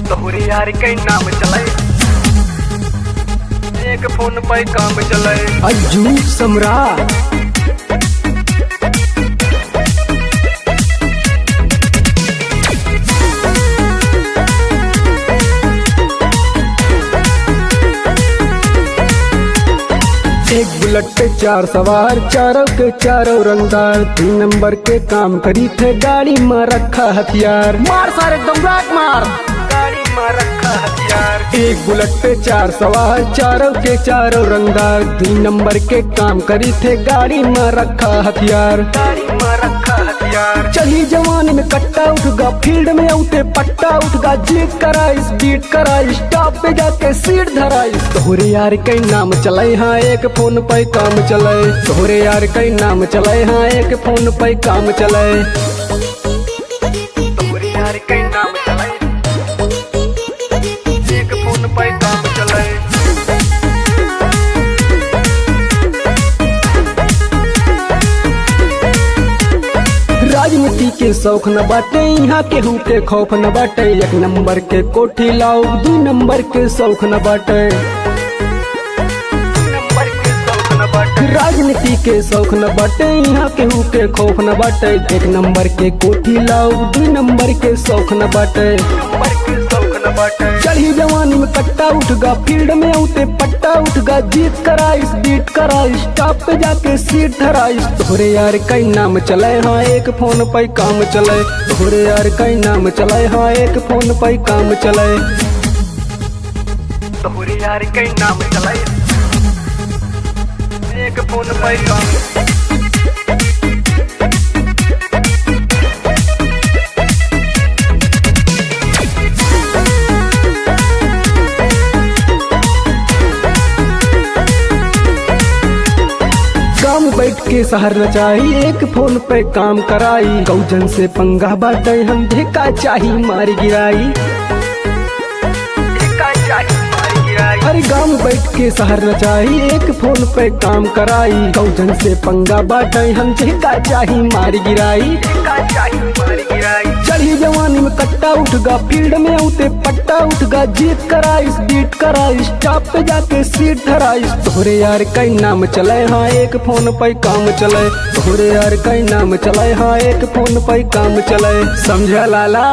तोहरे यार के नाम चले, एक फोन पे काम चले। अज्जू सम्राट एक बुलेट पे 4 सवार, चारों के चारों रंगदार। 3 नंबर के काम करी थे, गाड़ी में रखा हथियार। मार सारे एकदम ब्लैक मार, गाड़ी में रखा हथियार। एक बुलेट पे 4 सवार, चारों के चारों रंगदार। 3 नंबर के काम करी थे, गाड़ी में रखा हथियार। गाड़ी में रखा हथियार। चली जवानी में कट्टा उठगा, फील्ड में उठे पट्टा उठगा। जीत कराइस, बीट कराइस, स्टॉप पे जाके सीट धराइस। तोहरे यार के नाम चले, हाँ एक फोन पे काम चले। तोहरे यार के नाम चले, हाँ एक फोन पे काम चले। तोहरे यार के नाम चले, एक फोन पे काम चले। राजनीति के शौक न बाटे, यहाँ केहू के खौफ न बाटे। 1 नंबर के कोठी लाओ, 2 नंबर के शौक न बाटे। नंबर के शौक न बाटे। राजनीति के शौक न बाटे, यहाँ केहू के खौफ न बाटे। 1 नंबर के कोठी लाओ, 2 नंबर के शौक न बाटे। नंबर के शौक न बाटे। चढ़ी जवानी में कट्टा उठगा, फील्ड में उठे पट्टा उठगा। जीत कराइस, बीट कराइस, टॉप पे जाके सीट धराइस। तोहरे यार का नाम चले, हाँ एक फोन पे काम चले। तोहरे यार का नाम चले, हाँ एक फोन पे काम चले। तोहरे यार के नाम चले, एक फोन पे काम। काम बैठ के शहर नचाई, एक फोन पे काम कराई। कौजन से पंगा बाटे, हम ढेका चाही मारी गिराई। का चाही मार गिराई। हर गांव बैठ के शहर नचाई, एक फोन पे काम कराई। कौजन से पंगा बाटे, हम ढेका चाही मारी गिराई। का चाही मार गिराई। चढ़ी जवानी में कट्टा उठगा, फील्ड में उठे पट्टा उठगा। जीत कराइस, बीट कराइस, टॉप पे जाके सीट धराइस। तोहरे यार का नाम चले, हाँ एक फोन पे काम चले। तोहरे यार का नाम चले, हाँ एक फोन पे काम चले। समझा लाला।